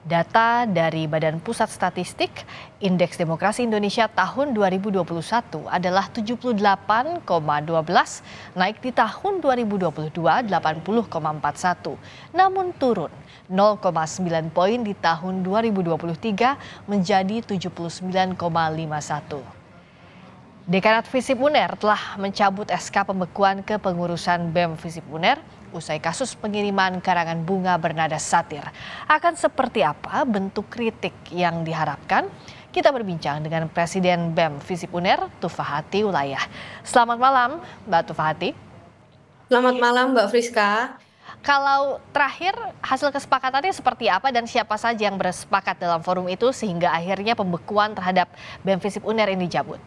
Data dari Badan Pusat Statistik, Indeks Demokrasi Indonesia tahun 2021 adalah 78,12, naik di tahun 2022 80,41, namun turun 0,9 poin di tahun 2023 menjadi 79,51. Dekanat Visip UNER telah mencabut SK pembekuan kepengurusan BEM Visip UNER usai kasus pengiriman karangan bunga bernada satir. Akan seperti apa bentuk kritik yang diharapkan? Kita berbincang dengan Presiden BEM Visip UNER, Tufahati Ulayah. Selamat malam, Mbak Tufahati. Selamat malam, Mbak Friska. Kalau terakhir hasil kesepakatannya seperti apa dan siapa saja yang bersepakat dalam forum itu sehingga akhirnya pembekuan terhadap BEM Visip UNER ini dicabut?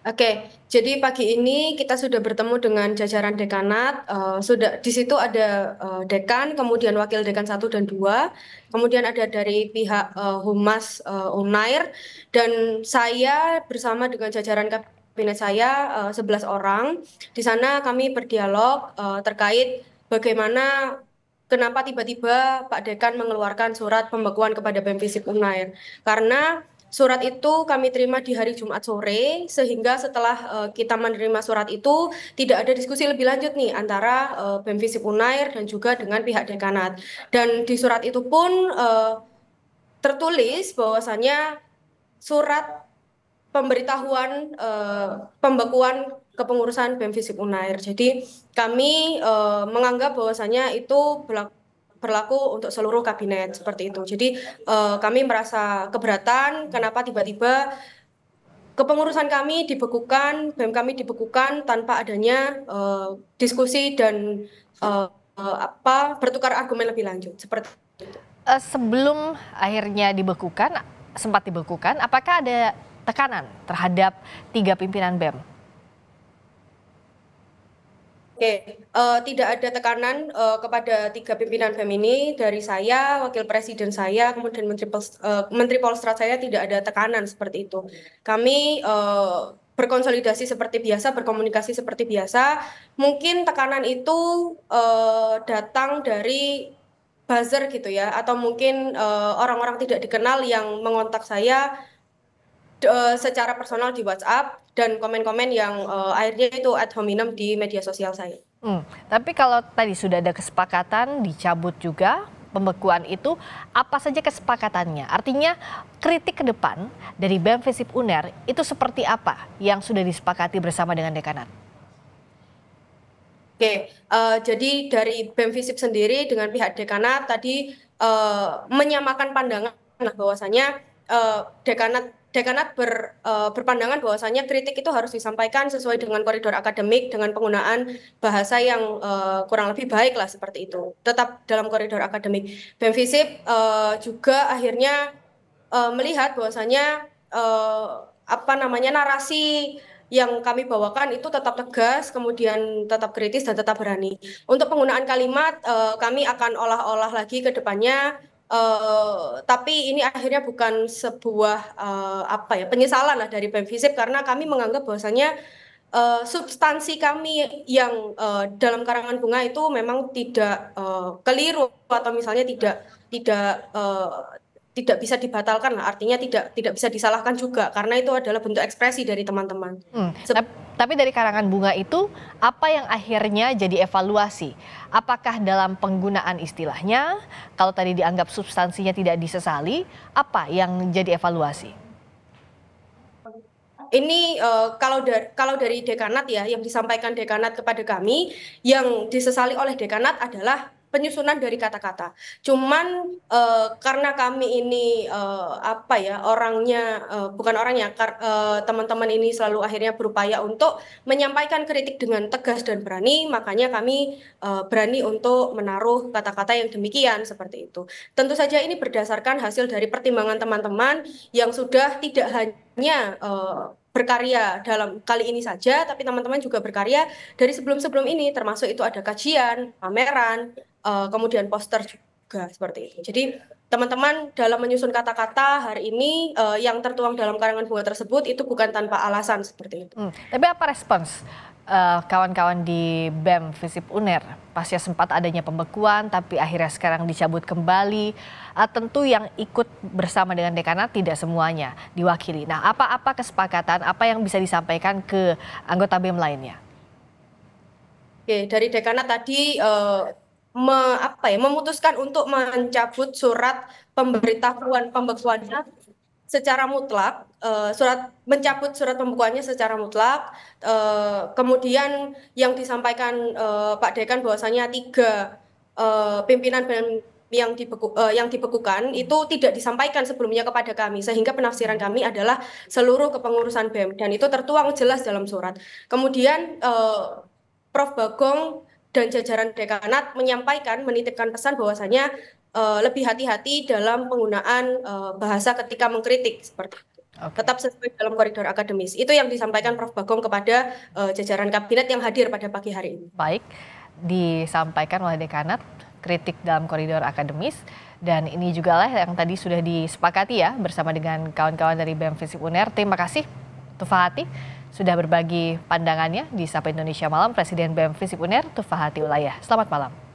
Oke, jadi pagi ini kita sudah bertemu dengan jajaran dekanat. Sudah di situ ada dekan, kemudian wakil dekan 1 dan 2, kemudian ada dari pihak Humas Unair, dan saya bersama dengan jajaran kabinet saya 11 orang. Di sana kami berdialog terkait bagaimana kenapa tiba-tiba Pak Dekan mengeluarkan surat pembekuan kepada BEM Visip Unair. Karena surat itu kami terima di hari Jumat sore, sehingga setelah kita menerima surat itu tidak ada diskusi lebih lanjut nih antara BEM Visip Unair dan juga dengan pihak dekanat. Dan di surat itu pun tertulis bahwasannya surat pemberitahuan pembekuan kepengurusan BEM Visip Unair. Jadi kami menganggap bahwasannya itu berlaku untuk seluruh kabinet seperti itu. Jadi kami merasa keberatan kenapa tiba-tiba kepengurusan kami dibekukan, BEM kami dibekukan tanpa adanya diskusi dan bertukar argumen lebih lanjut seperti itu. Sebelum akhirnya sempat dibekukan, apakah ada tekanan terhadap 3 pimpinan BEM? Oke, tidak ada tekanan kepada 3 pimpinan BEM ini dari saya, wakil presiden saya, kemudian Menteri Polstrat saya, tidak ada tekanan seperti itu. Kami berkonsolidasi seperti biasa, berkomunikasi seperti biasa. Mungkin tekanan itu datang dari buzzer gitu ya, atau mungkin orang-orang tidak dikenal yang mengontak saya secara personal di WhatsApp dan komen-komen yang akhirnya itu ad hominem di media sosial saya. Tapi kalau tadi sudah ada kesepakatan dicabut juga pembekuan itu, apa saja kesepakatannya? Artinya kritik ke depan dari BEM Visip UNER itu seperti apa yang sudah disepakati bersama dengan dekanat? Oke, jadi dari BEM Visip sendiri dengan pihak dekanat tadi menyamakan pandangan bahwasanya dekanat berpandangan bahwasanya kritik itu harus disampaikan sesuai dengan koridor akademik dengan penggunaan bahasa yang kurang lebih baik lah seperti itu. Tetap dalam koridor akademik. BEM Visip juga akhirnya melihat bahwasanya narasi yang kami bawakan itu tetap tegas, kemudian tetap kritis dan tetap berani. Untuk penggunaan kalimat kami akan olah-olah lagi ke depannya. Tapi ini akhirnya bukan sebuah penyesalan lah dari BEM Visip, karena kami menganggap bahwasanya substansi kami yang dalam karangan bunga itu memang tidak keliru, atau misalnya tidak bisa dibatalkan lah, artinya tidak bisa disalahkan juga karena itu adalah bentuk ekspresi dari teman-teman. Tapi dari karangan bunga itu apa yang akhirnya jadi evaluasi? Apakah dalam penggunaan istilahnya, kalau tadi dianggap substansinya tidak disesali, apa yang jadi evaluasi? Ini kalau dari dekanat ya, yang disampaikan dekanat kepada kami, yang disesali oleh dekanat adalah penyusunan dari kata-kata. Cuman karena kami ini teman-teman ini selalu akhirnya berupaya untuk menyampaikan kritik dengan tegas dan berani, makanya kami berani untuk menaruh kata-kata yang demikian seperti itu. Tentu saja ini berdasarkan hasil dari pertimbangan teman-teman yang sudah tidak hanya berkarya dalam kali ini saja, tapi teman-teman juga berkarya dari sebelum-sebelum ini, termasuk itu ada kajian, pameran, kemudian poster juga seperti itu. Jadi teman-teman dalam menyusun kata-kata hari ini yang tertuang dalam karangan bunga tersebut itu bukan tanpa alasan seperti itu. Tapi apa respons kawan-kawan di BEM Visip UNER pasca sempat adanya pembekuan tapi akhirnya sekarang dicabut kembali. Tentu yang ikut bersama dengan dekanat tidak semuanya diwakili. Nah, apa kesepakatan, apa yang bisa disampaikan ke anggota BEM lainnya? Oke, dari dekanat tadi memutuskan untuk mencabut surat pemberitahuan pembekuannya secara mutlak, mencabut surat pembekuannya secara mutlak. Kemudian yang disampaikan Pak Dekan bahwasanya 3 pimpinan BEM yang dibekukan itu tidak disampaikan sebelumnya kepada kami, sehingga penafsiran kami adalah seluruh kepengurusan BEM dan itu tertuang jelas dalam surat. Kemudian Prof. Bagong dan jajaran dekanat menitipkan pesan bahwasanya lebih hati-hati dalam penggunaan bahasa ketika mengkritik seperti itu. Oke. Tetap sesuai dalam koridor akademis. Itu yang disampaikan Prof. Bagong kepada jajaran kabinet yang hadir pada pagi hari ini. Baik, disampaikan oleh dekanat kritik dalam koridor akademis dan ini juga lah yang tadi sudah disepakati ya bersama dengan kawan-kawan dari BEM Visip UNER. Terima kasih Tufahati sudah berbagi pandangannya di Sapa Indonesia Malam. Presiden BEM Visip UNER Tufahati Ulayah. Selamat malam.